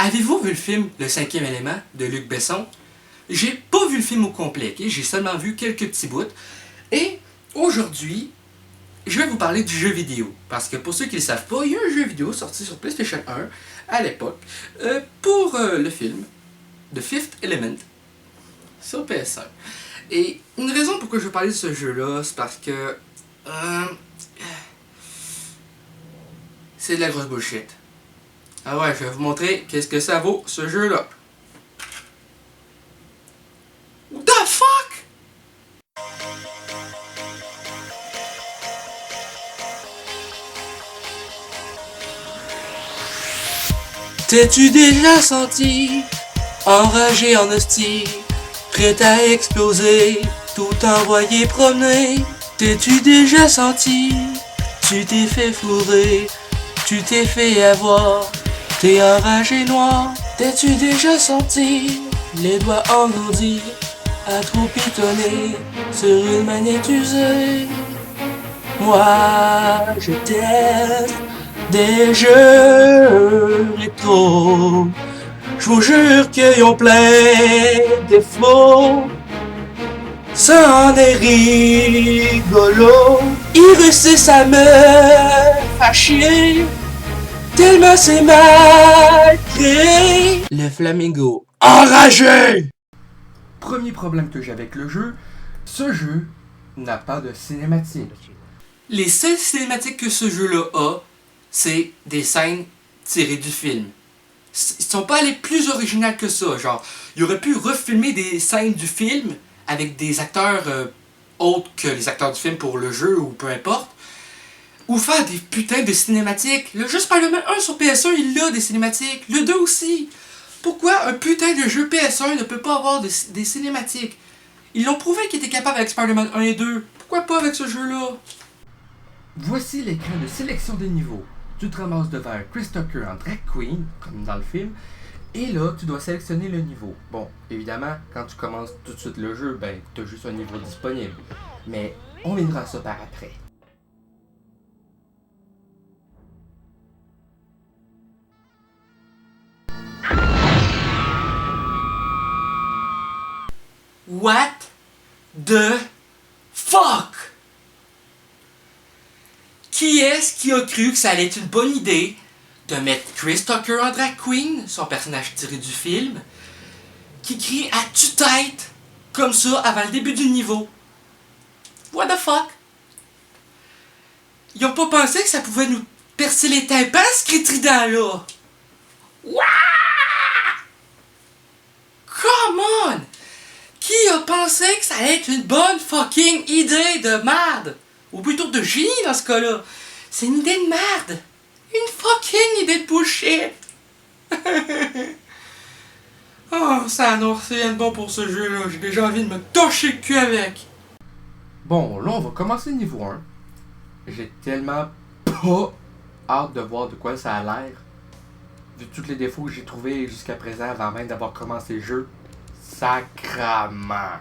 Avez-vous vu le film Le cinquième élément de Luc Besson? J'ai pas vu le film au complet, okay? J'ai seulement vu quelques petits bouts. Et aujourd'hui, je vais vous parler du jeu vidéo. Parce que pour ceux qui ne le savent pas, il y a un jeu vidéo sorti sur PlayStation 1 à l'époque pour le film The Fifth Element sur PS1. Et une raison pourquoi je veux parler de ce jeu-là, c'est parce que c'est de la grosse bullshit. Ah ouais, je vais vous montrer qu'est-ce que ça vaut, ce jeu-là. What the fuck? T'es-tu déjà senti enragé en hostie, prêt à exploser, tout envoyé promener? T'es-tu déjà senti, tu t'es fait fourrer, tu t'es fait avoir, t'es enragé noir? T'es-tu déjà senti les doigts engourdis, à trop pitonner sur une manette usée? Moi, je teste des jeux rétro. Je vous jure qu'ils ont plein de défauts. Ça en est rigolo. Il réussit à me faire chier, tellement c'est mal créé. Le flamingo enragé! Premier problème que j'ai avec le jeu, ce jeu n'a pas de cinématique. Les seules cinématiques que ce jeu-là a, c'est des scènes tirées du film. Ils sont pas allés plus original que ça. Genre, ils auraient pu refilmer des scènes du film avec des acteurs autres que les acteurs du film pour le jeu ou peu importe. Ou faire des putains de cinématiques. Le jeu Spider-Man 1 sur PS1, il a des cinématiques. Le 2 aussi. Pourquoi un putain de jeu PS1 ne peut pas avoir des cinématiques? Ils l'ont prouvé qu'ils étaient capables avec Spider-Man 1 et 2. Pourquoi pas avec ce jeu-là? Voici l'écran de sélection des niveaux. Tu te ramasses devant Chris Tucker en drag queen, comme dans le film, et là, tu dois sélectionner le niveau. Bon, évidemment, quand tu commences tout de suite le jeu, ben, t'as juste un niveau disponible. Mais on viendra à ça par après. What the fuck? Qui est-ce qui a cru que ça allait être une bonne idée de mettre Chris Tucker en drag queen, son personnage tiré du film, qui crie à tue-tête comme ça avant le début du niveau? What the fuck? Ils ont pas pensé que ça pouvait nous percer les tympans, ce cri trident-là? Wouah! Come on! Qui a pensé que ça allait être une bonne fucking idée de merde? Ou plutôt de génie dans ce cas-là. C'est une idée de merde. Une fucking idée de bullshit. Oh, ça annonce rien de bon pour ce jeu-là. J'ai déjà envie de me torcher le cul avec. Bon, là, on va commencer le niveau 1. J'ai tellement pas hâte de voir de quoi ça a l'air. Vu tous les défauts que j'ai trouvés jusqu'à présent avant même d'avoir commencé le jeu. Sacrament.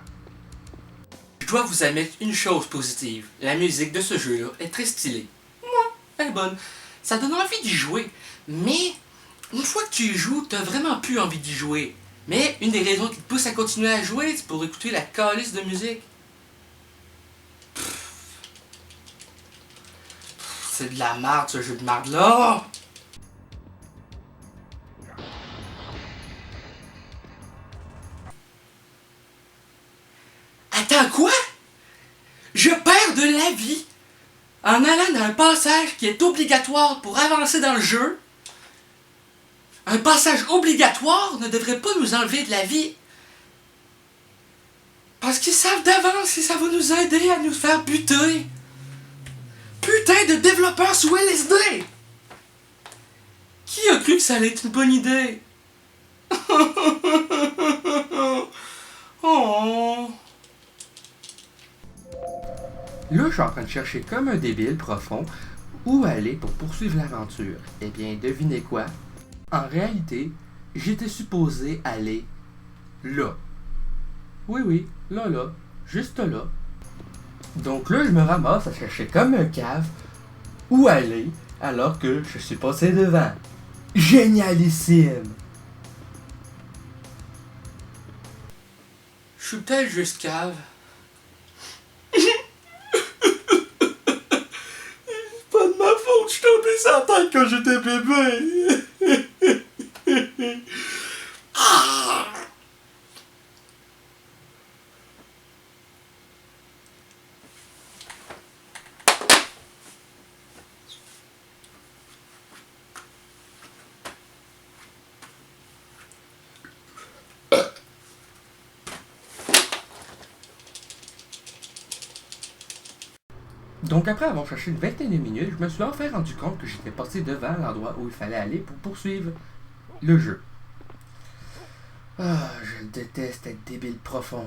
Je dois vous admettre une chose positive. La musique de ce jeu-là est très stylée. Moi, elle est bonne. Ça donne envie d'y jouer. Mais, une fois que tu y joues, t'as vraiment plus envie d'y jouer. Mais, une des raisons qui te pousse à continuer à jouer, c'est pour écouter la calice de musique. C'est de la merde, ce jeu de merde-là. Attends, quoi? Je perds de la vie en allant dans un passage qui est obligatoire pour avancer dans le jeu. Un passage obligatoire ne devrait pas nous enlever de la vie. Parce qu'ils savent d'avance que ça va nous aider à nous faire buter. Putain de développeurs sous LSD! Qui a cru que ça allait être une bonne idée? Oh. Là, je suis en train de chercher comme un débile profond où aller pour poursuivre l'aventure. Eh bien, devinez quoi? En réalité, j'étais supposé aller là. Oui, là, juste là. Donc là, je me ramasse à chercher comme un cave où aller alors que je suis passé devant. Génialissime! suis peut-être juste cave. Pas de ma faute, je suis tombé sur la tête quand j'étais bébé. Donc après avoir cherché une vingtaine de minutes, je me suis enfin rendu compte que j'étais passé devant l'endroit où il fallait aller pour poursuivre le jeu. Ah, je déteste être débile profond.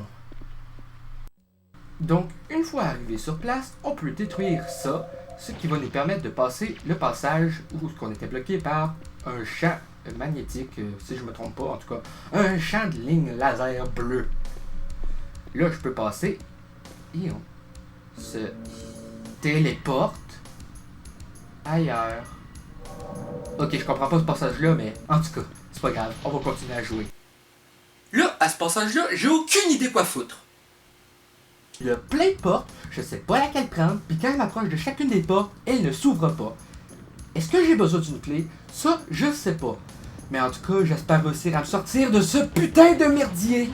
Donc, une fois arrivé sur place, on peut détruire ça, ce qui va nous permettre de passer le passage où on était bloqué par un champ magnétique, si je me trompe pas, en tout cas, un champ de lignes laser bleues. Là, je peux passer et on se téléporte ailleurs. Ok, je comprends pas ce passage-là, mais en tout cas, c'est pas grave, on va continuer à jouer. Là, à ce passage-là, j'ai aucune idée quoi foutre. Il y a plein de portes, je sais pas laquelle prendre, puis quand je m'approche de chacune des portes, elle ne s'ouvre pas. Est-ce que j'ai besoin d'une clé? Ça, je sais pas. Mais en tout cas, j'espère réussir à me sortir de ce putain de merdier.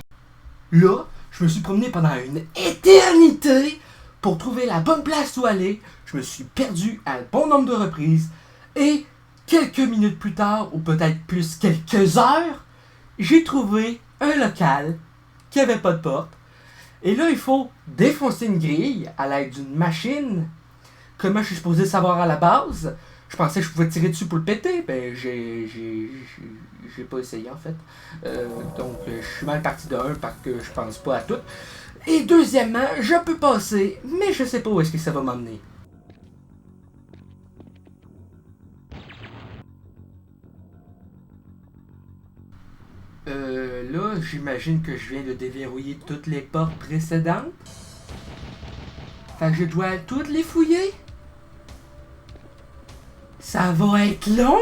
Là, je me suis promené pendant une éternité pour trouver la bonne place où aller. Je me suis perdu à un bon nombre de reprises. Et quelques minutes plus tard, ou peut-être plus quelques heures, j'ai trouvé un local qui avait pas de porte. Et là, il faut défoncer une grille à l'aide d'une machine. Comment je suis supposé savoir à la base? Je pensais que je pouvais tirer dessus pour le péter. Ben, j'ai pas essayé en fait. Donc, je suis mal parti de un parce que je pense pas à tout. Et deuxièmement, je peux passer, mais je sais pas où est-ce que ça va m'emmener. Là, j'imagine que je viens de déverrouiller toutes les portes précédentes. Fait que je dois toutes les fouiller. Ça va être long?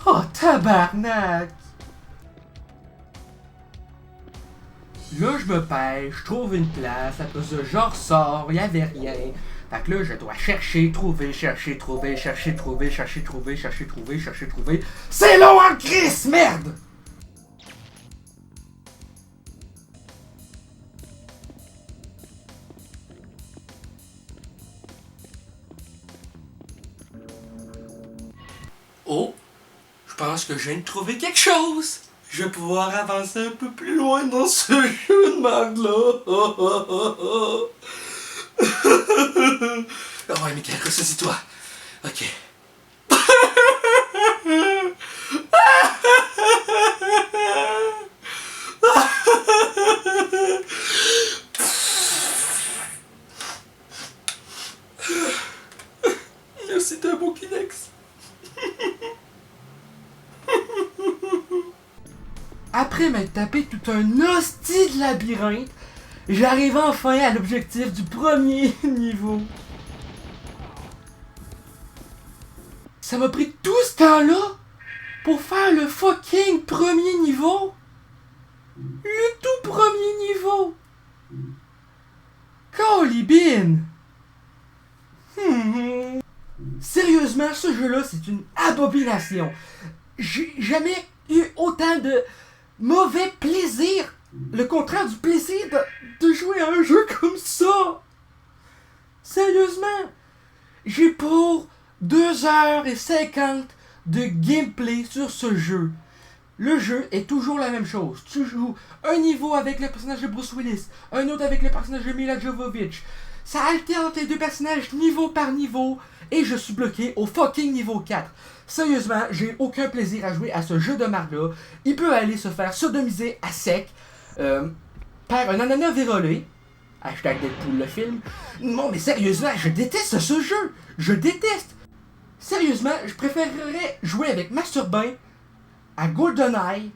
Oh, tabarnak! Là, je me pêche, je trouve une place, après ça, je ressors, il avait rien. Fait que là, je dois chercher, trouver, chercher, trouver, chercher, trouver, chercher, trouver, chercher, trouver, chercher, trouver. C'est long en crise, merde! Oh, je pense que je viens de trouver quelque chose. Je vais pouvoir avancer un peu plus loin dans ce jeu de merde-là. Oh ouais, Michael, ressaisis-toi. Ok. Merci d'un beau Kleenex. Après m'être tapé tout un hostie de labyrinthe, j'arrive enfin à l'objectif du premier niveau. Ça m'a pris tout ce temps-là pour faire le fucking premier niveau. Le tout premier niveau. Colibine. Sérieusement, ce jeu-là, c'est une abomination. J'ai jamais eu autant de mauvais plaisir. Le contraire du plaisir de jouer à un jeu comme ça. Sérieusement, j'ai pour 2h50 de gameplay sur ce jeu. Le jeu est toujours la même chose. Tu joues un niveau avec le personnage de Bruce Willis, un autre avec le personnage de Mila Jovovich. Ça alterne entre les deux personnages niveau par niveau et je suis bloqué au fucking niveau 4. Sérieusement, j'ai aucun plaisir à jouer à ce jeu de marde-là. Il peut aller se faire sodomiser à sec par un ananas vérolé. Hashtag Deadpool le film. Non mais sérieusement, je déteste ce jeu. Je déteste. Sérieusement, je préférerais jouer avec Masturbin à GoldenEye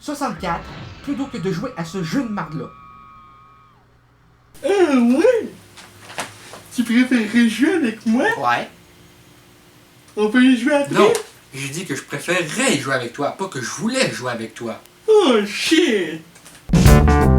64 plutôt que de jouer à ce jeu de marde-là. Ah ouais? Tu préférerais jouer avec moi? Ouais. On peut y jouer après? Non, j'ai dit que je préférerais jouer avec toi, pas que je voulais jouer avec toi. Oh shit! bye.